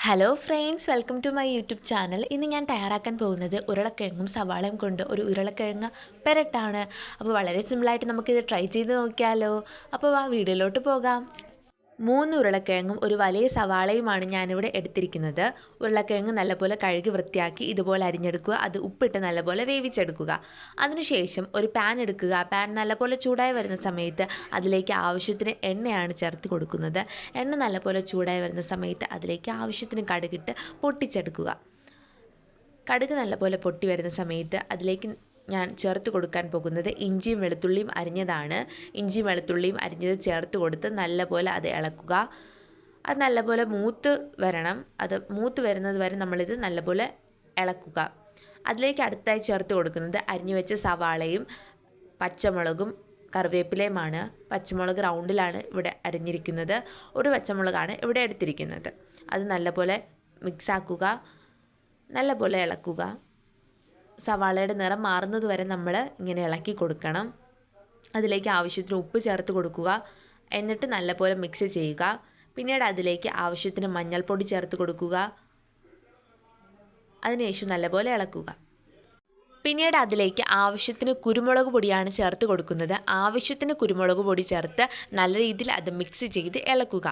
Hello friends, welcome to my YouTube channel. ഇന്ന് ഞാൻ തയ്യാറാക്കാൻ പോകുന്നത് ഉരുളക്കിഴങ്ങും സവാളയും കൊണ്ട് ഒരു ഉരുളക്കിഴങ്ങ് പെരട്ടാണ്. അപ്പോൾ വളരെ സിമ്പിളായിട്ട് നമുക്കിത് ട്രൈ ചെയ്ത് നോക്കിയാലോ. അപ്പോൾ ആ വീഡിയോയിലോട്ട് പോകാം. 3 ഉരുളക്കിഴങ്ങും ഒരു വലിയ സവാളയുമാണ് ഞാനിവിടെ എടുത്തിരിക്കുന്നത്. ഉരുളക്കിഴങ്ങ് നല്ലപോലെ കഴുകി വൃത്തിയാക്കി ഇതുപോലെ അരിഞ്ഞെടുക്കുക. അത് ഉപ്പിട്ട് നല്ലപോലെ വേവിച്ചെടുക്കുക. അതിനുശേഷം ഒരു പാൻ എടുക്കുക. പാൻ നല്ലപോലെ ചൂടായി വരുന്ന സമയത്ത് അതിലേക്ക് ആവശ്യത്തിന് എണ്ണയാണ് ചേർത്ത് കൊടുക്കുന്നത്. എണ്ണ നല്ലപോലെ ചൂടായി വരുന്ന സമയത്ത് അതിലേക്ക് ആവശ്യത്തിന് കടുകിട്ട് പൊട്ടിച്ചെടുക്കുക. കടുക് നല്ലപോലെ പൊട്ടി വരുന്ന സമയത്ത് അതിലേക്ക് ഞാൻ ചേർത്ത് കൊടുക്കാൻ പോകുന്നത് ഇഞ്ചിയും വെളുത്തുള്ളിയും അരിഞ്ഞതാണ്. ഇഞ്ചിയും വെളുത്തുള്ളിയും അരിഞ്ഞത് ചേർത്ത് കൊടുത്ത് നല്ലപോലെ അത് ഇളക്കുക. അത് നല്ലപോലെ മൂത്ത് വരണം. അത് മൂത്ത് വരുന്നത് വരെ നമ്മളിത് നല്ലപോലെ ഇളക്കുക. അതിലേക്ക് അടുത്തായി ചേർത്ത് കൊടുക്കുന്നത് അരിഞ്ഞു വെച്ച സവാളയും പച്ചമുളകും കറിവേപ്പിലയുമാണ്. പച്ചമുളക് റൗണ്ടിലാണ് ഇവിടെ അരിഞ്ഞിരിക്കുന്നത്. ഒരു പച്ചമുളകാണ് ഇവിടെ എടുത്തിരിക്കുന്നത്. അത് നല്ലപോലെ മിക്സാക്കുക. നല്ലപോലെ ഇളക്കുക. സവാളയുടെ നിറം മാറുന്നത് വരെ നമ്മൾ ഇങ്ങനെ ഇളക്കി കൊടുക്കണം. അതിലേക്ക് ആവശ്യത്തിന് ഉപ്പ് ചേർത്ത് കൊടുക്കുക. എന്നിട്ട് നല്ലപോലെ മിക്സ് ചെയ്യുക. പിന്നീട് അതിലേക്ക് ആവശ്യത്തിന് മഞ്ഞൾപ്പൊടി ചേർത്ത് കൊടുക്കുക. അതിനുശേഷം നല്ലപോലെ ഇളക്കുക. പിന്നീട് അതിലേക്ക് ആവശ്യത്തിന് കുരുമുളക് പൊടിയാണ് ചേർത്ത് കൊടുക്കുന്നത്. ആവശ്യത്തിന് കുരുമുളക് പൊടി ചേർത്ത് നല്ല രീതിയിൽ അത് മിക്സ് ചെയ്ത് ഇളക്കുക.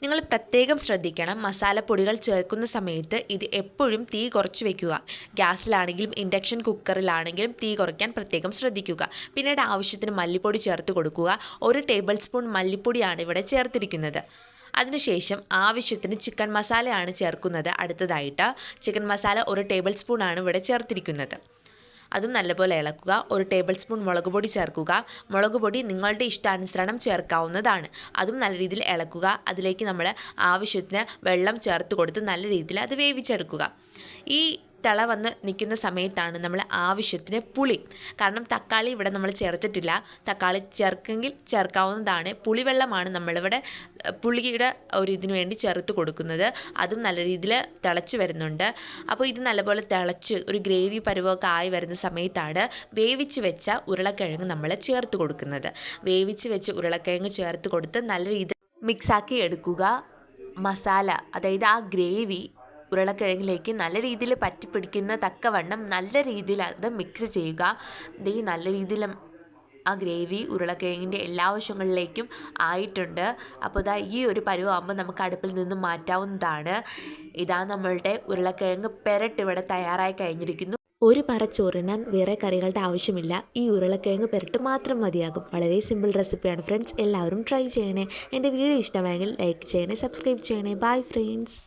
നിങ്ങൾ പ്രത്യേകം ശ്രദ്ധിക്കണം, മസാലപ്പൊടികൾ ചേർക്കുന്ന സമയത്ത് ഇത് എപ്പോഴും തീ കുറച്ച് വയ്ക്കുക. ഗ്യാസിലാണെങ്കിലും ഇൻഡക്ഷൻ കുക്കറിലാണെങ്കിലും തീ കുറയ്ക്കാൻ പ്രത്യേകം ശ്രദ്ധിക്കുക. പിന്നീട് ആവശ്യത്തിന് മല്ലിപ്പൊടി ചേർത്ത് കൊടുക്കുക. 1 ടേബിൾ സ്പൂൺ മല്ലിപ്പൊടിയാണ് ഇവിടെ ചേർത്തിരിക്കുന്നത്. അതിനുശേഷം ആവശ്യത്തിന് ചിക്കൻ മസാലയാണ് ചേർക്കുന്നത്. അടുത്തതായിട്ട് ചിക്കൻ മസാല 1 ടേബിൾ സ്പൂണാണ് ഇവിടെ ചേർത്തിരിക്കുന്നത്. അതും നല്ലപോലെ ഇളക്കുക. 1 ടേബിൾ സ്പൂൺ മുളക് പൊടി ചേർക്കുക. മുളക് പൊടി നിങ്ങളുടെ ഇഷ്ടാനുസരണം ചേർക്കാവുന്നതാണ്. അതും നല്ല രീതിയിൽ ഇളക്കുക. അതിലേക്ക് നമ്മൾ ആവശ്യത്തിന് വെള്ളം ചേർത്ത് കൊടുത്ത് നല്ല രീതിയിൽ അത് വേവിച്ചെടുക്കുക. ഈ തിള വന്ന് നിൽക്കുന്ന സമയത്താണ് നമ്മൾ ആവശ്യത്തിന് പുളി, കാരണം തക്കാളി ഇവിടെ നമ്മൾ ചേർത്തിട്ടില്ല. തക്കാളി ചേർക്കെങ്കിൽ ചേർക്കാവുന്നതാണ്. പുളിവെള്ളമാണ് നമ്മളിവിടെ പുളിയുടെ ഒരു ഇതിനു വേണ്ടി ചേർത്ത് കൊടുക്കുന്നത്. അതും നല്ല രീതിയിൽ തിളച്ച് വരുന്നുണ്ട്. അപ്പോൾ ഇത് നല്ലപോലെ തിളച്ച് ഒരു ഗ്രേവി പരുവമൊക്കെ ആയി വരുന്ന സമയത്താണ് വേവിച്ച് വെച്ച ഉരുളക്കിഴങ്ങ് നമ്മൾ ചേർത്ത് കൊടുക്കുന്നത്. വേവിച്ച് വെച്ച് ഉരുളക്കിഴങ്ങ് ചേർത്ത് കൊടുത്ത് നല്ല രീതിയിൽ മിക്സാക്കി എടുക്കുക. മസാല, അതായത് ആ ഗ്രേവി ഉരുളക്കിഴങ്ങിലേക്ക് നല്ല രീതിയിൽ പറ്റിപ്പിടിക്കുന്ന തക്കവണ്ണം നല്ല രീതിയിൽ അത് മിക്സ് ചെയ്യുക. നല്ല രീതിയിൽ ആ ഗ്രേവി ഉരുളക്കിഴങ്ങിൻ്റെ എല്ലാ വശങ്ങളിലേക്കും ആയിട്ടുണ്ട്. അപ്പോൾ ഈ ഒരു പരുവമാകുമ്പോൾ നമുക്ക് അടുപ്പിൽ നിന്ന് മാറ്റാവുന്നതാണ്. നമ്മളുടെ ഉരുളക്കിഴങ്ങ് പെരട്ട് ഇവിടെ തയ്യാറായി കഴിഞ്ഞിരിക്കുന്നു. ഒരു പറ ചോറിനാൻ വേറെ കറികളുടെ ആവശ്യമില്ല. ഈ ഉരുളക്കിഴങ്ങ് പെരട്ട് മാത്രം മതിയാകും. വളരെ സിമ്പിൾ റെസിപ്പിയാണ് ഫ്രണ്ട്സ്. എല്ലാവരും ട്രൈ ചെയ്യണേ. എൻ്റെ വീഡിയോ ഇഷ്ടമായെങ്കിൽ ലൈക്ക് ചെയ്യണേ, സബ്സ്ക്രൈബ് ചെയ്യണേ. Bye friends.